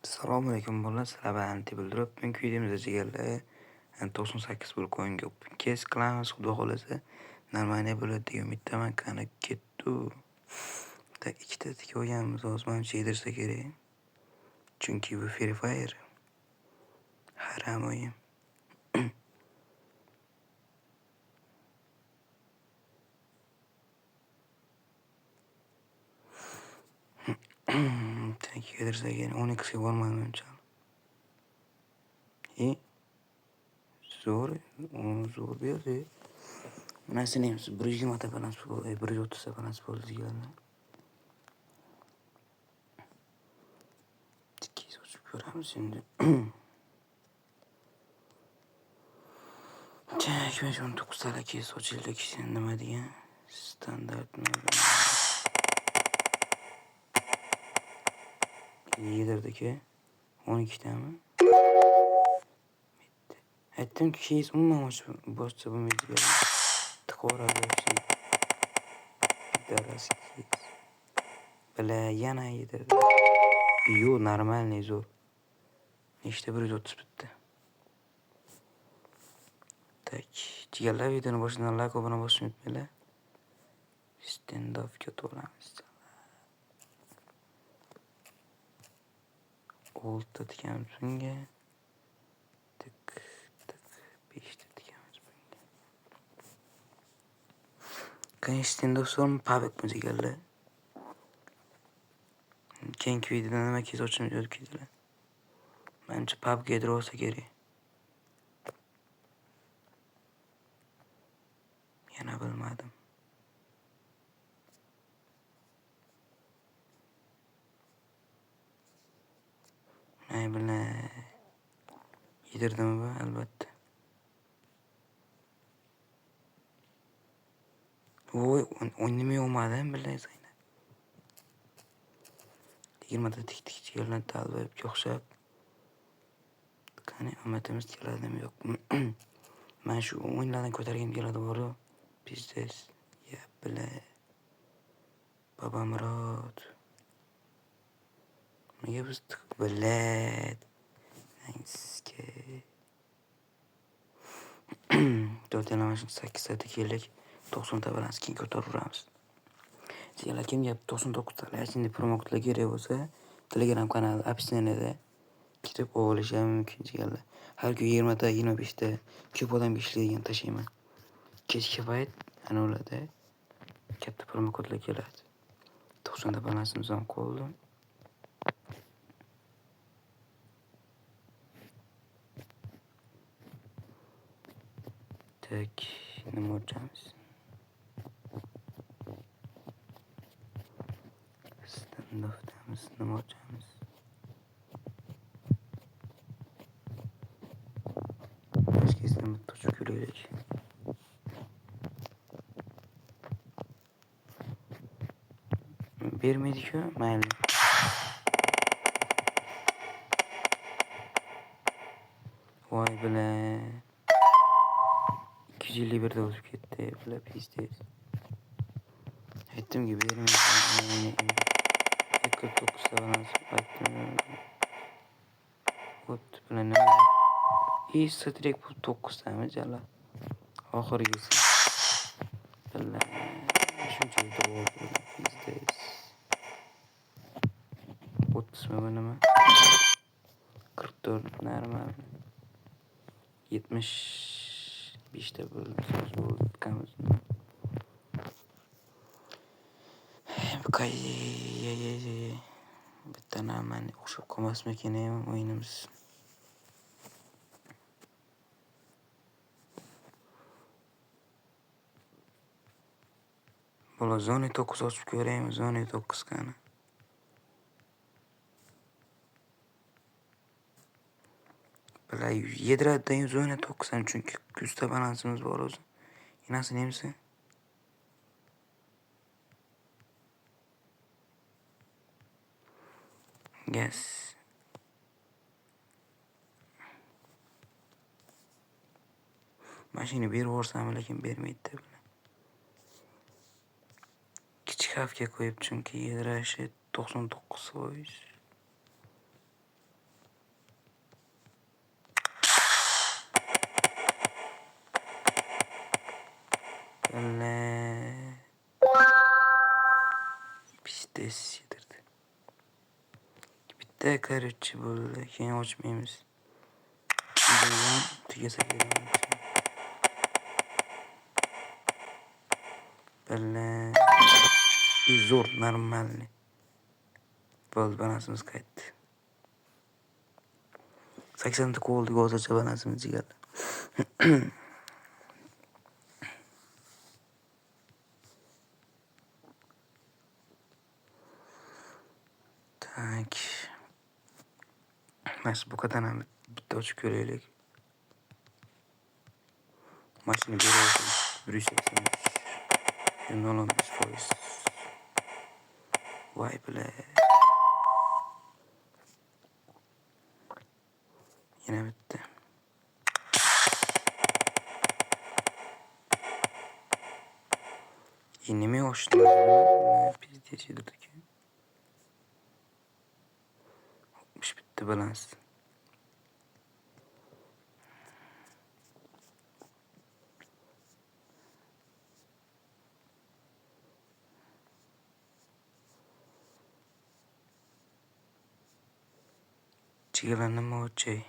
Assalomu alaykum bolalar, sizlar bilan bildirib, bugungi videomizda jigarlar 98 bo'lib o'yinga kes qilamiz. Xudo xolasa normalniy bo'ladi degan umiddaman. Qani ketdi. Tak ikkita tik o'yinimiz hozir menimcha yedirsa kerak. Chunki bu Free Fire haram o'yin. Tak yedirsa kerak. 12 ga bormayman menimcha. Zo'r, zo'r berdi. Bunasini ham 120 ta balans bo'ldi, 130 ta balans bo'ldi deganlar. Tikkiz ochib ko'ramiz endi. Tak, 19 ta kes ochildik. Nima degan? Standart yedirdik-a? 12 tami? Bitti. Aytdimki, kes umuman boshqa bo'lmaydi. Tiqoradi şey. Darasi kes. Bala yana yedirdi. Yo, normalniy zo'r. Nechta 130 bitti. Tak, jigarlar videoni boshidan like obuna bosishni unutmanglar. Stand-offga to'g'ramiz. Oltita tikamiz bunga. Tik, tik, 5 ta tikamiz bunga. Qani stand-off so'rmi, pabikmi jigarlar? Keyingi videoda nima kes ochishni yozib ketdilar. Menimcha pabga yedirib olsa kerak. Yana bilmadim. Nay bilay. Yedirdimi bu? Albatta. Voy, o'ynamay olmadim bilay Zaynab. 20 ta tik jigarlar talbayibga o'xshab. Qani omadimiz keladimi yo'qmi? Men shu o'yinlardan ko'targim keladi bor-ku. Biznes. Ya bilay. Babamurod. Nega biz bilad? Nangizga. 4 yana mana 8 ta tiklik 90 ta balans keyin ko'taraveramiz. Sizlar kimga 99 ta endi promo kodlar kerak bo'lsa, Telegram kanali opsioniyada kirib olishim mumkin jigarlar. Har kun 20 ta, 25 ta ko'p odamga ishlaydigan tashlayman. Kechki payt ana ularda katta promo kodlar keladi. 90 ta balansimiz ham qoldi. Tak, nima ochamiz? Stand-offdamiz, nima ochamiz? Eskisidan bitta ochib ko'raylik. Bermaydi-ku, mayli. Voy bilan 251 da o'tib ketdi, bular pizdes. Aytdimki bermaydi. 49 ta balans aytdim. O't bilan nima? Direkt bu 9 tami jala. Oxirgisi. Billah. Shunchalik bo'ldi pizdes. 30 mi nima? 44 normal. 75 ta bo'ldi. Bitta normalniy o'xshab qolmasmikin o'yinimiz. Bola zona 9 ochib ko'raymi, zona 9 qani. Bilay yediradidan zona 9 ham chunki 100 ta balansimiz bor o'zi. Inasini yemsa. Yes. Mashina berib yuborsam lekin bermaydi deb. Kichik xavfga qo'yib chunki yedirashi 99%. bitta korоче bo'ldi. Keyin ochmaymiz. Videodan tugasa kerak. Balla. Zo'r, normalniy. Bo'ldi, balanssimiz qaytdi. 80 ta qo'ldi hozircha balanssimiz jigarlar. Tak. Mas bu kadar ham bitta ochib ko'raylik. Mashina beramiz. 180. 0.5%. Voy bile. Yine bitti. Yine mi hoşlandı? Pizdiye yedirdik. Olmuş bitti balans. Çiğlendim mi o şey?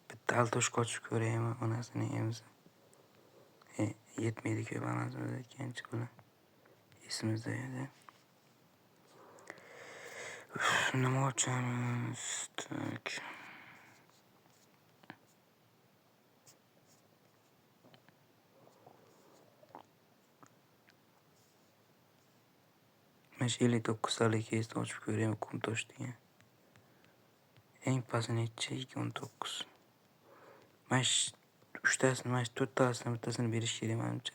Bitti altoş koçup göreyim anasını yemiz. Yetmeydi ki balansı genç kılı. İsimizdeydi. Ne mi olacağımız? Tak. Mas 59 salik jest açıp göreyim kum toş diye. En pasını içe 19. Mas 3 tanesini, mas 4 tanesini bittasini beriş kerak menimcha.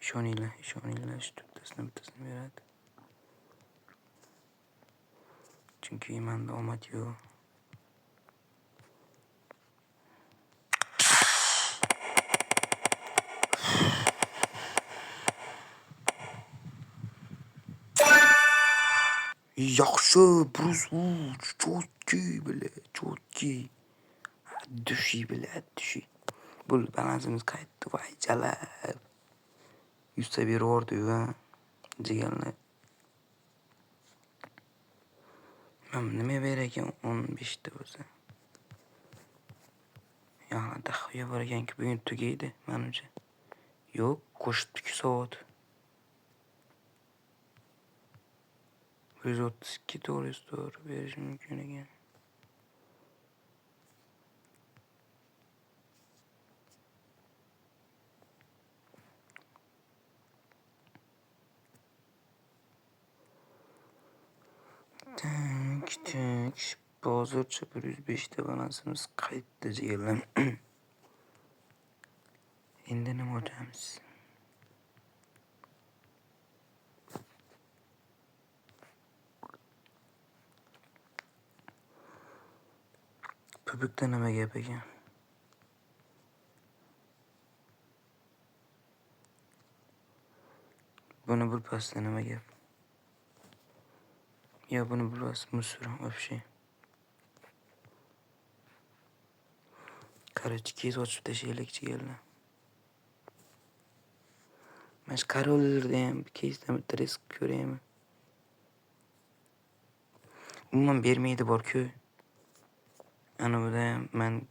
İşoninglar, shu 4 tanesini bittasini beradi. Chunki menda omad yo'q. Yaxshi, Bruce, cho'tki bile, cho'tki. Düşü bile, düşü. Bu balansimiz qaytdi, voy jalab. 100 ta beraverdi va jigarlar. Men nima berar ekan 15 ta bo'lsa. Yana dahoya bor ekanki bugun tugaydi menimcha. Yo'q, qo'shib 2 soat. 132 to'g'ri berish mumkin ekan. Tak. Hozircha 105 ta balansimiz qaytdi jigarlar. Endi nima olamiz? Pupukda nima gap ekan? Buni bilmasdan nima gap? Ya buni bilmas musor вообще. Короче, keys ochib tashlaylik jigarlar. Mas qarorlarda ham keysdan bitta risk ko'raymi? Umuman bermaydi bor-ku. Ana buda men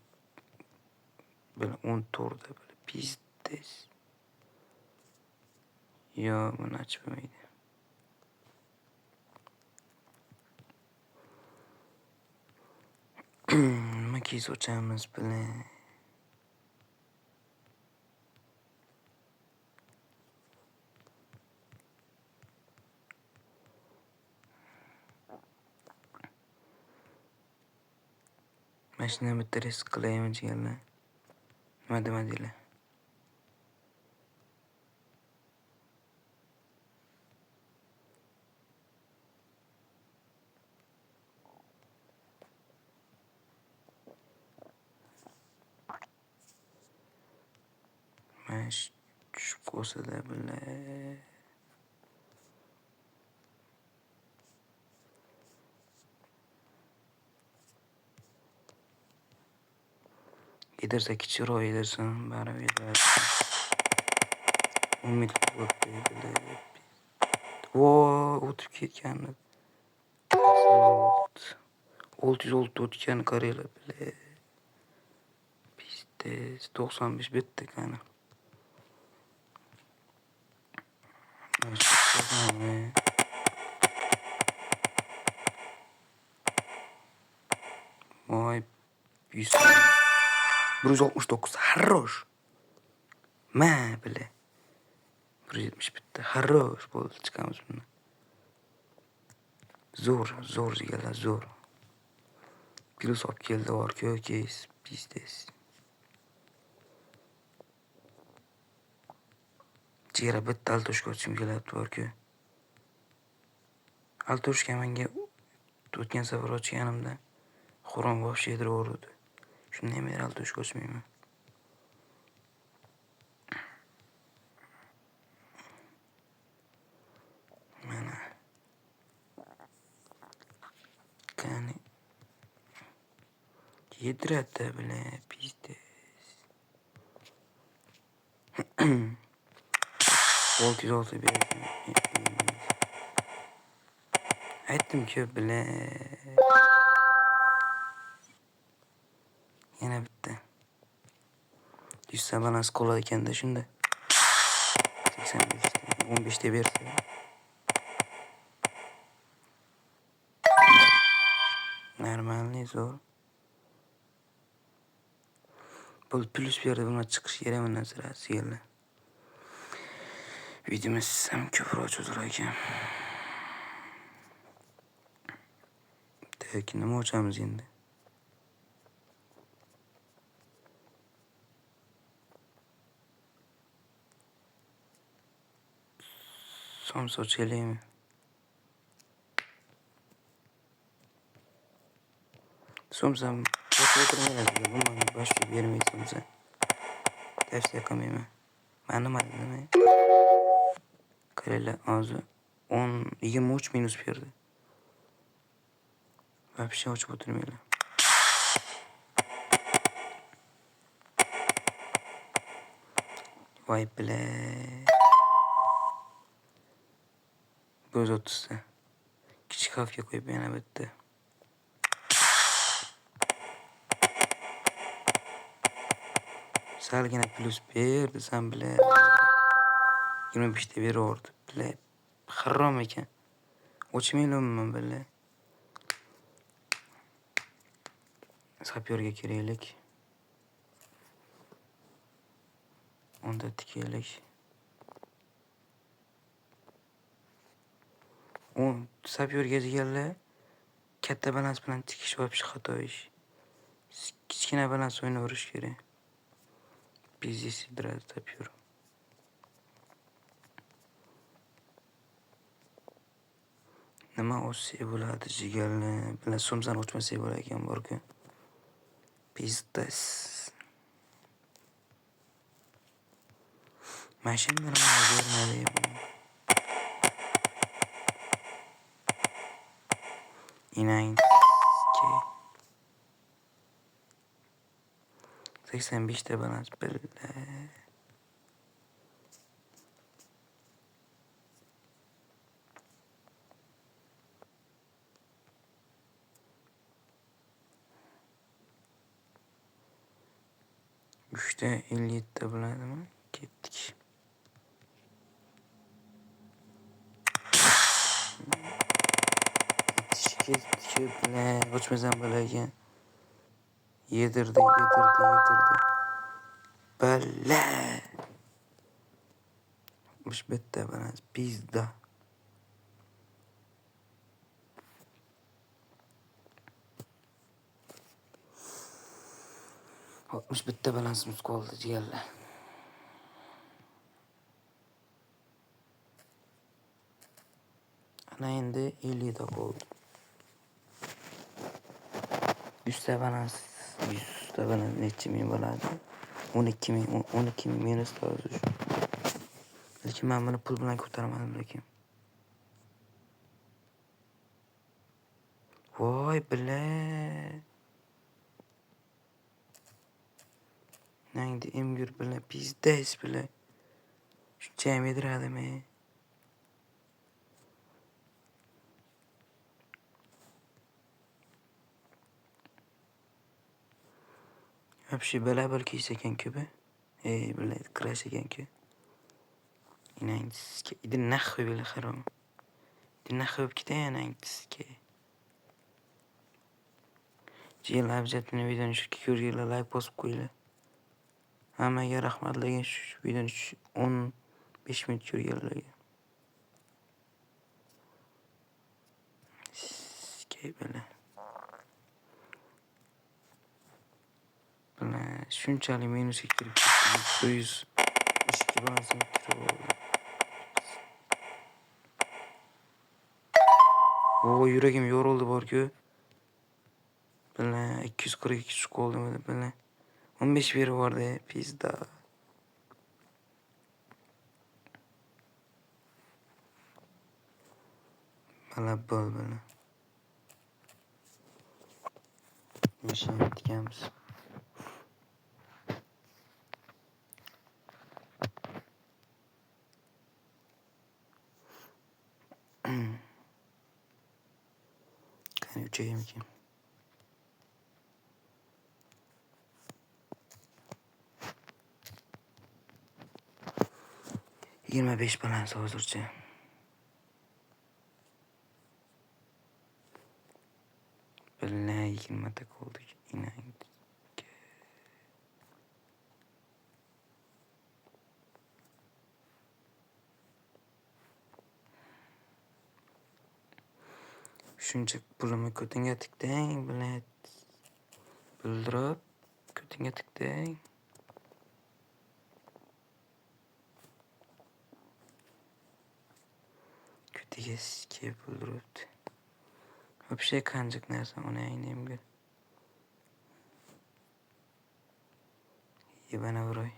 böyle 14 da böyle pizdes. Yo, buni ochmaydi. Nima keys ochamiz bilan? Mashina bitta risk qilaymi jigarlar? Nima demadinglar? Mash tushib qolsa-da bilan. Yedirsa kichikroq yedirsin, baribir yediradi. umid qilibdi bile. Voy, o'tib ketgandi. 606 o'tgan qaringlar bile. Bizde 95 bitti yani. Vay 100 169 harroş. Ma bile. 170 bitti. Harroş bo'ldi chiqamiz bundan. Zo'r jigarlar zo'r. Plus olib keldi orka keys bizdes. Jigara bitta altoshka ochim kelyapti orka. Altoshka menga o'tgan safar ochganimda Xuron bosh yediraverdi. Shundan beri altoshka ochmayman. Mana qani yediradi bile bizdes. Volkiz olsa bir aytdim-ku bile. Yana bitti. 100 balans qoladi ekanda shunda. 85 15'te bersa. Normalniy zo'r. Bu plus bir yerde buna çıkış yeri mi nazara sigirlar. Videomu sizsem ko'proq cho'zar ekan. Demak, nima ochamiz endi? Somsa ochaylikmi? Somsa o'tirmayapti. Bunga boshqa bermaydi somsa. Tavsiya qilmayman. Mana nima dedim? Qaranglar, hozir 23 minus berdi. Вообще ochib o'tirmaylar. Voy bile. Göz o'tsa. Kichik xavfga qo'yib yana bitta. Salgina plus bir desam bile 25'te beraverdi bile. Harom ekan. Ochmaymanmi bile. Sapyorga keraklik. Onda tikaylik. O sapyorga deganlar katta balans bilan tikish вообще xato ish. Kichkina balans o'ynayverish kerak. Biznes yediradi sapyor. Nima ochsa bo'ladi jigarlar bilan somsani ochmasak bo'lar ekan borku. Biznes. Mashina nima bermadi. İnan ki 85'te balans bile. Üçte 57'te buladimi? Ketdik. Ketdik bile. Ochmasam bo'larkan. Yedirdi. Bala. Bitta balans pizda. Bitta balansimiz qoldi jigarlar. Ana endi 50 da qoldi. 100 ta balans necha ming bo'ladi? 12 ming minus hozir. Lekin men buni pul bilan ko'tarmadim lekin. Voy bile. Nangdi emgir bile bizdes bile. Shunchayam yediradimi? Вообще bala kiysa ekan-ku bu. Блядь, crash ekan-ku. Inangizga. Иди нахуй, бля, harom. Иди нахуй bo'lib ketay inangizga. Jil обязательно videoni shu ko'rginglar like bosib qo'yinglar. Hammaga rahmat lekin shu videoni 15 minut ko'rganlarga. Sizga bela. Bela shunchalik minusga kirib ketdik. 102 balansini kirib oldi. Yuragim yorildi bor-ku. Bela 242 tushib qoldim bela. 15 berib yubordi, pizda. Bela bo'l bela. Yashayib ketganmiz. Qani uchaymikin. 25 balans hozircha. Bela 20 ta qoldik. Inang. Shuncha pulimni ko'tinga tikding, blядь. Bildirib, ko'tinga tikding. Ko'tiga sikib bildiribdi. Вообще qanjiq narsa uni aynayimga. Yebana voy.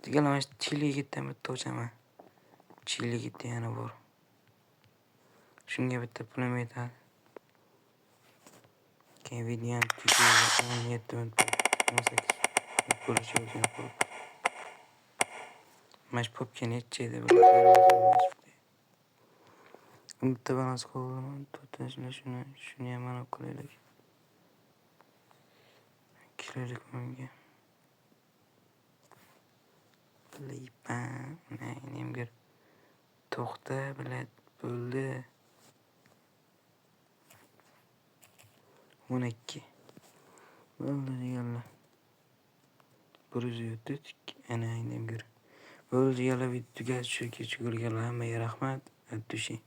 Degan Chili gitdan bitta o'chaman. Chili gitda yana bor. Shunga bitta pulim yetadi. Keyin videoni tugatib 17 minut 18 ko'rish uchun qo'yib. Mash popga nechida bitta balans qoldi. Shuni ham mana qilaylik. Kiraylik menga. Lipan, neyimgir. To'xta, blядь, bo'ldi. 12. Bo'ldi deganlar. 107 ana neyimgir. Bo'ldi deganlar video tugatish uchun ko'rganlar hammaga rahmat. Aytishing.